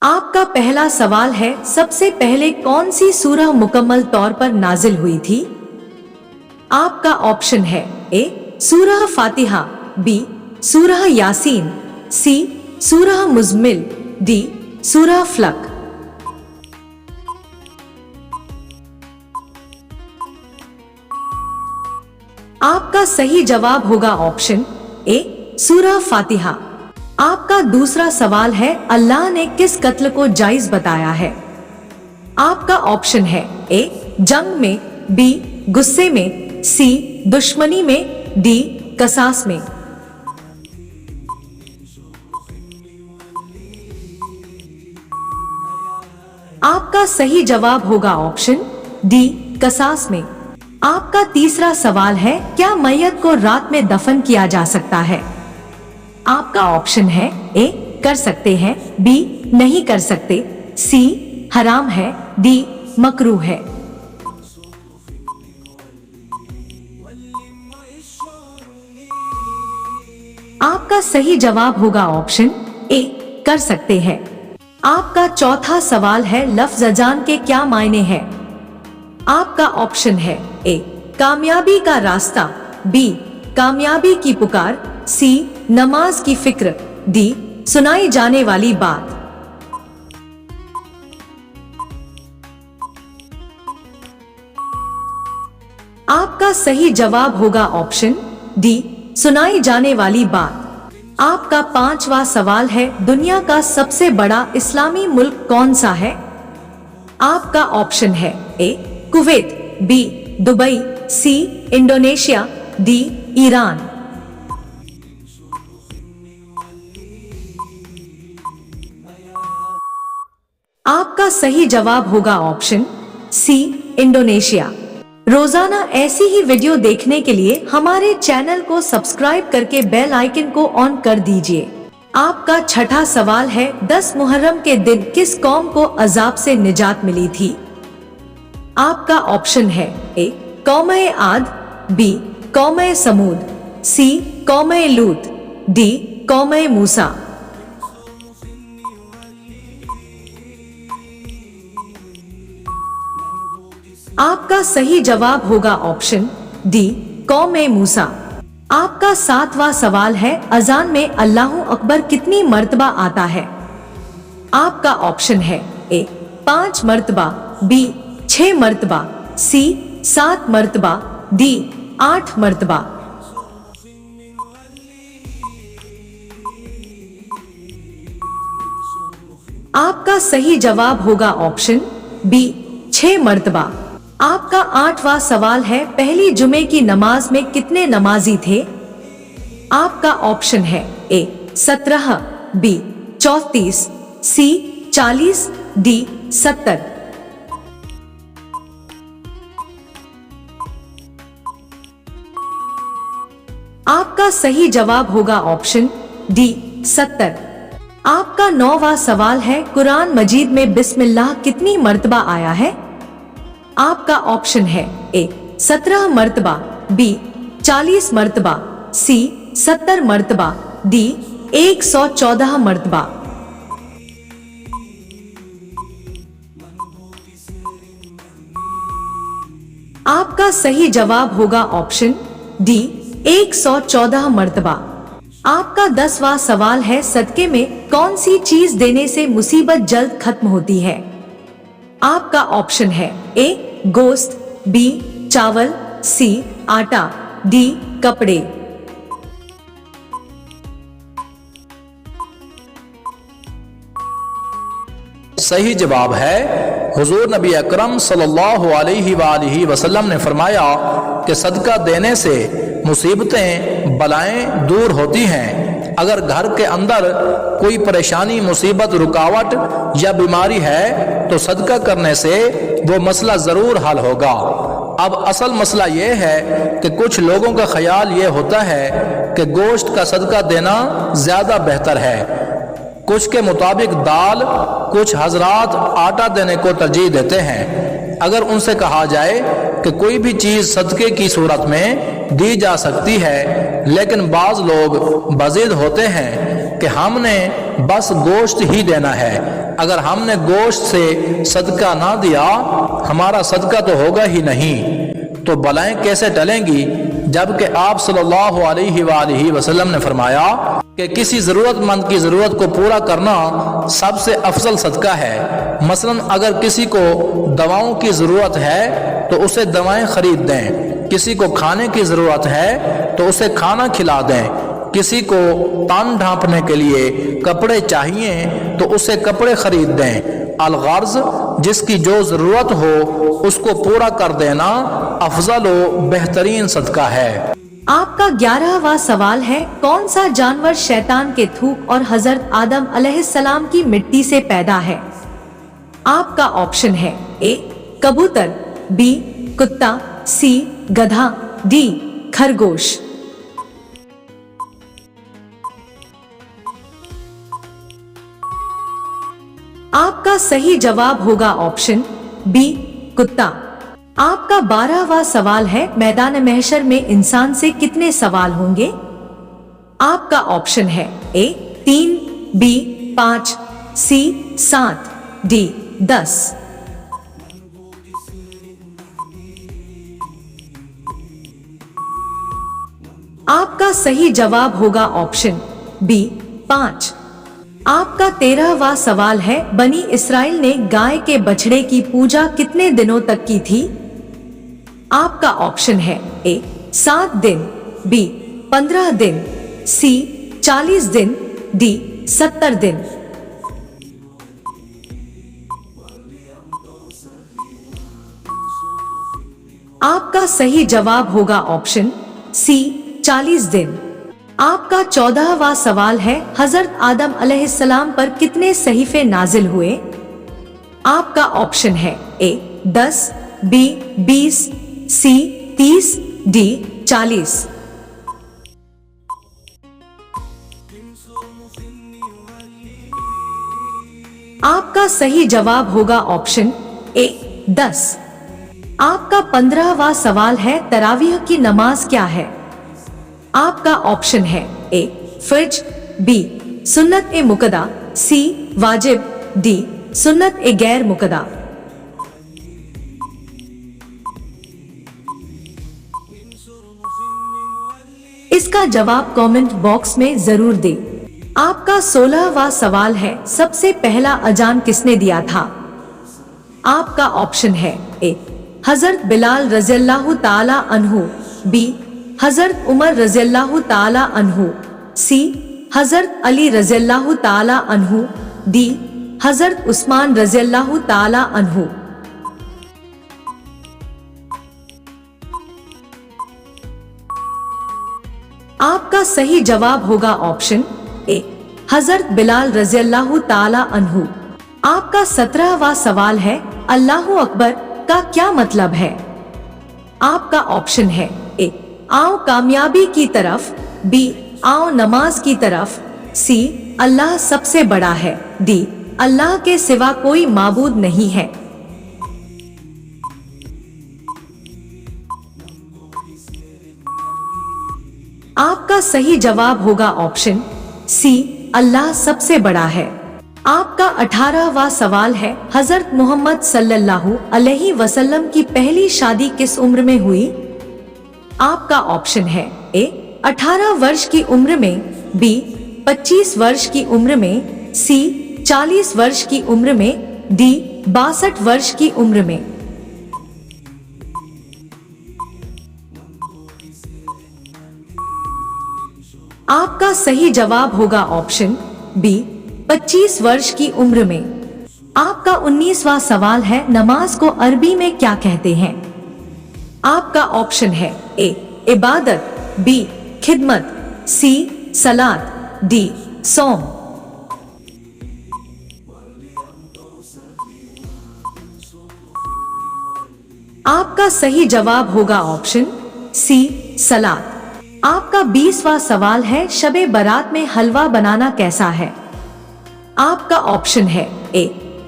आपका पहला सवाल है, सबसे पहले कौन सी सूरह मुकम्मल तौर पर नाजिल हुई थी? आपका ऑप्शन है ए सूरह फातिहा, बी सूरह यासीन, सी सूरह मुज़्मिल, डी सूरह फलक। आपका सही जवाब होगा ऑप्शन ए सूरह फातिहा। आपका दूसरा सवाल है, अल्लाह ने किस कत्ल को जायज बताया है? आपका ऑप्शन है ए जंग में, बी गुस्से में, सी दुश्मनी में, डी कसास में। आपका सही जवाब होगा ऑप्शन डी कसास में। आपका तीसरा सवाल है, क्या मैयत को रात में दफन किया जा सकता है? आपका ऑप्शन है ए कर सकते हैं, बी नहीं कर सकते, सी हराम है, डी मकरूह है। आपका सही जवाब होगा ऑप्शन ए कर सकते हैं। आपका चौथा सवाल है, लफ्ज़ अजान के क्या मायने हैं? आपका ऑप्शन है ए कामयाबी का रास्ता, बी कामयाबी की पुकार, सी नमाज की फिक्र, डी सुनाई जाने वाली बात। आपका सही जवाब होगा ऑप्शन डी सुनाई जाने वाली बात। आपका पांचवा सवाल है, दुनिया का सबसे बड़ा इस्लामी मुल्क कौन सा है? आपका ऑप्शन है A Kuwait, B Dubai, C Indonesia, D Iran. आपका सही जवाब होगा ऑप्शन सी इंडोनेशिया। रोजाना ऐसी ही वीडियो देखने के लिए हमारे चैनल को सब्सक्राइब करके बेल आइकन को ऑन कर दीजिए। आपका छठा सवाल है, 10 मुहर्रम के दिन किस कौम को अजाब से निजात मिली थी? आपका ऑप्शन है ए कौम-ए आद, बी कौम-ए समूद, सी कौम-ए लूत, डी कौम-ए मूसा। आपका सही जवाब होगा ऑप्शन डी कौम-ए मूसा। आपका सातवां सवाल है, अजान में अल्लाहू अकबर कितनी मर्तबा आता है? आपका ऑप्शन है ए 5 मर्तबा, बी 6 मर्तबा, सी 7 मर्तबा, डी 8 मर्तबा। आपका सही जवाब होगा ऑप्शन बी 6 मर्तबा। आपका 8वां सवाल है, पहली जुमे की नमाज में कितने नमाजी थे? आपका ऑप्शन है ए 17, बी 34, सी 40, डी 70। आपका सही जवाब होगा ऑप्शन डी 70। आपका 9वां सवाल है, कुरान मजीद में बिस्मिल्लाह कितनी मर्तबा आया है? आपका ऑप्शन है ए 17 मर्तबा, बी 40 मर्तबा, सी 70 मर्तबा, डी 114 मर्तबा। आपका सही जवाब होगा ऑप्शन डी 114 मर्तबा। आपका 10वां सवाल है, सदके में कौन सी चीज देने से मुसीबत जल्द खत्म होती है? आपका ऑप्शन है ए गोश्त, बी चावल, सी आटा, डी कपड़े। सही जवाब है, हुजूर नबी अकरम सल्लल्लाहु अलैहि वसल्लम ने फरमाया कि सदका देने से मुसीबतें बलाएं दूर होती हैं। अगर घर के अंदर कोई परेशानी, मुसीबत, रुकावट या बीमारी है तो सदका करने से वो मसला जरूर हल होगा। अब असल मसला ये है कि कुछ लोगों का ख्याल ये होता है कि गोश्त का सदका देना ज्यादा बेहतर है। कुछ के मुताबिक दाल, कुछ हजरात आटा देने को तरजीह देते हैं। अगर उनसे कहा जाए कि कोई भी चीज सदके की सूरत में दी जा सकती है, लेकिन बाज लोग बज़िद होते हैं कि हमने बस गोश्त ही देना है। अगर हमने गोश्त से सदका ना दिया, हमारा सदका तो होगा ही नहीं। तो बलाएं कैसे टलेंगी, जबकि आप सल्लल्लाहु अलैहि वसल्लम ने फरमाया कि किसी ज़रूरतमंद की ज़रूरत को पूरा करना सबसे अफजल सदका है। मसलन अगर किसी को दवाओं की ज़रूरत है तो उसे दवाएं खरीद दें, किसी को खाने की ज़रूरत है तो उसे खाना खिला दें, किसी को तन ढांपने के लिए कपड़े चाहिए तो उसे कपड़े खरीद दें। अलगर्ज, जिसकी जो ज़रूरत हो उसको पूरा कर देना अफजल व बेहतरीन सदका है। आपका 11वां सवाल है, कौन सा जानवर शैतान के थूक और हजरत आदम अलैहिस्सलाम की मिट्टी से पैदा है? आपका ऑप्शन है ए कबूतर, बी कुत्ता, सी गधा, डी खरगोश। आपका सही जवाब होगा ऑप्शन बी कुत्ता। आपका 12वां सवाल है, मैदान महशर में इंसान से कितने सवाल होंगे? आपका ऑप्शन है ए 3, बी 5, सी 7, डी 10। आपका सही जवाब होगा ऑप्शन बी 5। आपका 13वां सवाल है, बनी इस्राइल ने गाय के बछड़े की पूजा कितने दिनों तक की थी? आपका ऑप्शन है ए 7 दिन, बी 15 दिन, सी 40 दिन, डी 70 दिन। आपका सही जवाब होगा ऑप्शन सी 40 दिन। आपका 14वां सवाल है, हजरत आदम अलैहिस्सलाम पर कितने सहीफे नाजिल हुए? आपका ऑप्शन है ए 10, बी 20, सी 30, डी 40। आपका सही जवाब होगा ऑप्शन ए 10। आपका 15वां सवाल है, तरावीह की नमाज क्या है? आपका ऑप्शन है ए फर्ज, बी सुन्नत ए मुकदा, सी वाजिब, डी सुन्नत ए गैर मुकदा। इसका जवाब कमेंट बॉक्स में जरूर दें। आपका 16वां सवाल है, सबसे पहला अजान किसने दिया था? आपका ऑप्शन है ए हजरत बिलाल रज़ियल्लाहु ताला अन्हु, बी हजरत उमर रज़ियल्लाहु ताला अन्हु, सी हजरत अली रज़ियल्लाहु ताला अन्हु, डी हजरत उस्मान रज़ियल्लाहु ताला अन्हु। आपका सही जवाब होगा ऑप्शन ए हजरत बिलाल रज़ियल्लाहु ताला अन्हु। आपका 17वां सवाल है, अल्लाहु अकबर का क्या मतलब है? आपका ऑप्शन है ए आओ कामयाबी की तरफ, बी आओ नमाज की तरफ, सी अल्लाह सबसे बड़ा है, डी अल्लाह के सिवा कोई माबूद नहीं है। आपका सही जवाब होगा ऑप्शन सी अल्लाह सबसे बड़ा है। आपका 18वां सवाल है, हजरत मोहम्मद सल्लल्लाहु अलैहि वसल्लम की पहली शादी किस उम्र में हुई? आपका ऑप्शन है ए 18 वर्ष की उम्र में, बी 25 वर्ष की उम्र में, सी 40 वर्ष की उम्र में, डी 62 वर्ष की उम्र में। आपका सही जवाब होगा ऑप्शन बी 25 वर्ष की उम्र में। आपका 19वां सवाल है, नमाज को अरबी में क्या कहते हैं? आपका ऑप्शन है ए इबादत, बी खिदमत, सी सलात, डी सौम। आपका सही जवाब होगा ऑप्शन सी सलात। आपका 20वां सवाल है, शबे बारात में हलवा बनाना कैसा है? आपका ऑप्शन है ए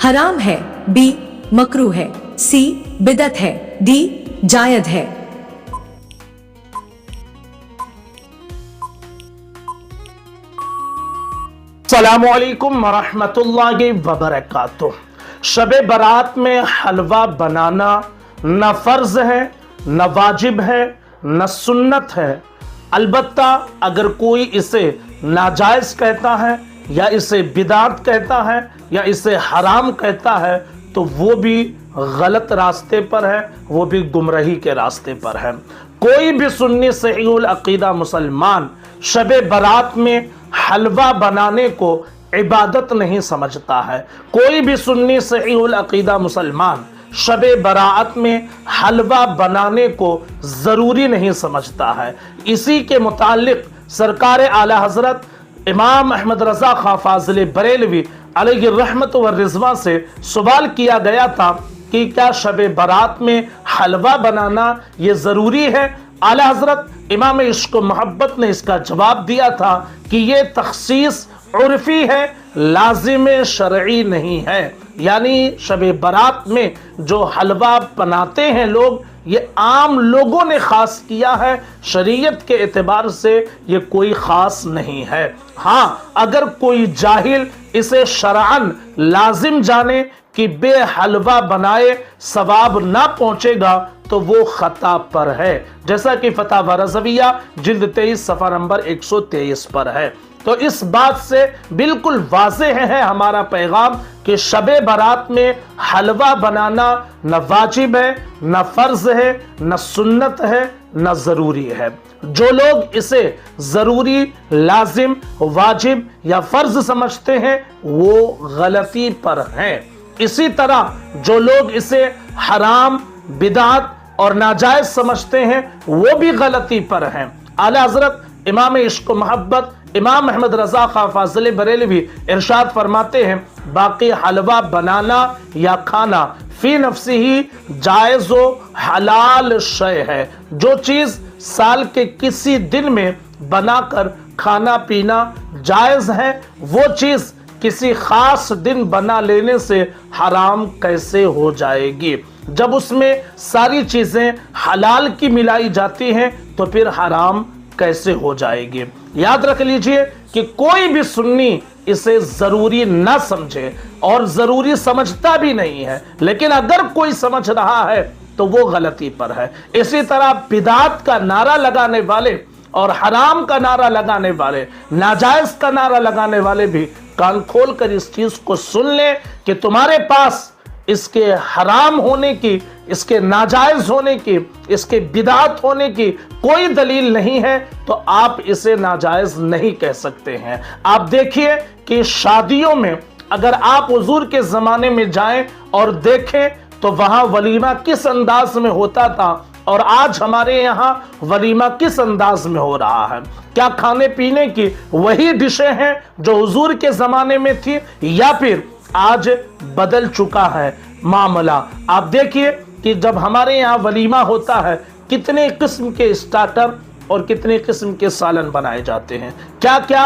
हराम है, बी मकरूह है, सी बिदअत है, डी जायज है। अस्सलामु अलैकुम वरहमतुल्लाहि वबरकातुह। शब बारात में हलवा बनाना न फर्ज है, न वाजिब है, न सुन्नत है। अलबत्ता अगर कोई इसे नाजायज कहता है या इसे बिदात कहता है या इसे हराम कहता है तो वो भी गलत रास्ते पर है, वो भी गुमराही के रास्ते पर है। कोई भी सुन्नी सहीहुल अकीदा मुसलमान शब बारात में हलवा बनाने को इबादत नहीं समझता है। कोई भी सुन्नी सहीहुल अकीदा मुसलमान शब बारात में हलवा बनाने को ज़रूरी नहीं समझता है। इसी के मुतालिक सरकार आला हज़रत इमाम अहमद रज़ा खां फाज़िल बरेलवी अलैहि रहमत व रिज़वा से सवाल किया गया था कि क्या शब बारात में हलवा बनाना ये ज़रूरी है। आला हज़रत इमाम इश्क व मोहब्बत ने इसका जवाब दिया था कि ये तख़सीस उर्फ़ी है, लाजिम शरई नहीं है। यानी शब बारात में जो हलवा बनाते हैं लोग, ये आम लोगों ने ख़ास किया है, शरीयत के एतबार से ये कोई ख़ास नहीं है। हाँ, अगर कोई जाहिल इसे शरअन लाजिम जाने कि बे हलवा बनाए सवाब ना पहुंचेगा तो वो खता पर है, जैसा कि फतवा रज़विया जिल्द 23 सफ़ा नंबर 123 पर है। तो इस बात से बिल्कुल वाज़ेह है हमारा पैगाम कि शब बारात में हलवा बनाना न वाजिब है, न फ़र्ज़ है, न सुन्नत है, न ज़रूरी है। जो लोग इसे ज़रूरी, लाजिम, वाजिब या फ़र्ज़ समझते हैं वो गलती पर हैं। इसी तरह जो लोग इसे हराम, बिदात और नाजायज समझते हैं वो भी गलती पर हैं। आला हज़रत इमाम इश्क व मोहब्बत इमाम अहमद रज़ा खां फाज़िल बरेलवी इरशाद फरमाते हैं, बाकी हलवा बनाना या खाना फी नफ्सी ही जायज़ व हलाल शय है। जो चीज़ साल के किसी दिन में बनाकर खाना पीना जायज़ है, वो चीज़ किसी खास दिन बना लेने से हराम कैसे हो जाएगी। जब उसमें सारी चीज़ें हलाल की मिलाई जाती हैं तो फिर हराम कैसे हो जाएगी। याद रख लीजिए कि कोई भी सुन्नी इसे ज़रूरी ना समझे और ज़रूरी समझता भी नहीं है, लेकिन अगर कोई समझ रहा है तो वो गलती पर है। इसी तरह बिदात का नारा लगाने वाले और हराम का नारा लगाने वाले, नाजायज़ का नारा लगाने वाले भी कान खोल कर इस चीज़ को सुन ले कि तुम्हारे पास इसके हराम होने की, इसके नाजायज़ होने की, इसके बिदात होने की कोई दलील नहीं है तो आप इसे नाजायज़ नहीं कह सकते हैं। आप देखिए कि शादियों में अगर आप हुजूर के ज़माने में जाएं और देखें तो वहाँ वलीमा किस अंदाज में होता था और आज हमारे यहाँ वलीमा किस अंदाज में हो रहा है। क्या खाने पीने की वही डिशें हैं जो हुजूर के ज़माने में थी या फिर आज बदल चुका है मामला। आप देखिए कि जब हमारे यहाँ वलीमा होता है कितने किस्म के स्टार्टर और कितने किस्म के सालन बनाए जाते हैं, क्या क्या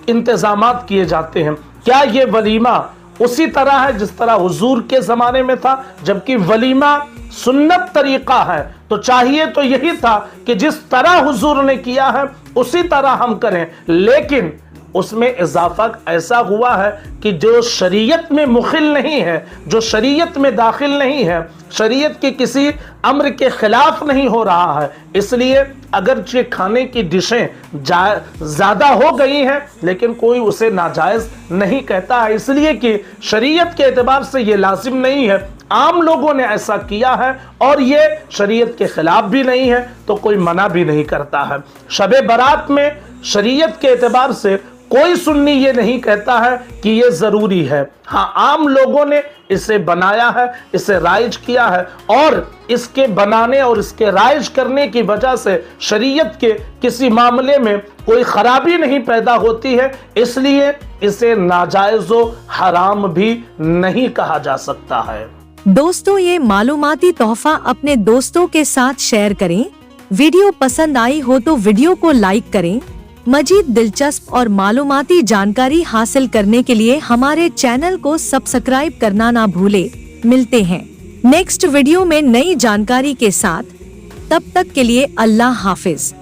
इंतजामात किए जाते हैं। क्या ये वलीमा उसी तरह है जिस तरह हुजूर के ज़माने में था? जबकि वलीमा सुन्नत तरीक़ा है, तो चाहिए तो यही था कि जिस तरह हुजूर ने किया है उसी तरह हम करें, लेकिन उसमें इजाफा ऐसा हुआ है कि जो शरीयत में मुखिल नहीं है, जो शरीयत में दाखिल नहीं है, शरीयत के किसी अम्र के खिलाफ नहीं हो रहा है, इसलिए अगरचे खाने की डिशें ज़्यादा हो गई हैं लेकिन कोई उसे नाजायज़ नहीं कहता है, इसलिए कि शरीयत के एतबार से ये लाजिम नहीं है। आम लोगों ने ऐसा किया है और ये शरीयत के खिलाफ भी नहीं है तो कोई मना भी नहीं करता है। शब बारात में शरीयत के एतबार से कोई सुन्नी ये नहीं कहता है कि ये ज़रूरी है। हाँ, आम लोगों ने इसे बनाया है, इसे राइज किया है और इसके बनाने और इसके राइज करने की वजह से शरीयत के किसी मामले में कोई खराबी नहीं पैदा होती है, इसलिए इसे नाजायज़ व हराम भी नहीं कहा जा सकता है। दोस्तों, ये मालूमाती तोहफा अपने दोस्तों के साथ शेयर करें। वीडियो पसंद आई हो तो वीडियो को लाइक करें। मजीद दिलचस्प और मालूमाती जानकारी हासिल करने के लिए हमारे चैनल को सब्सक्राइब करना ना भूले। मिलते हैं नेक्स्ट वीडियो में नई जानकारी के साथ, तब तक के लिए अल्लाह हाफिज।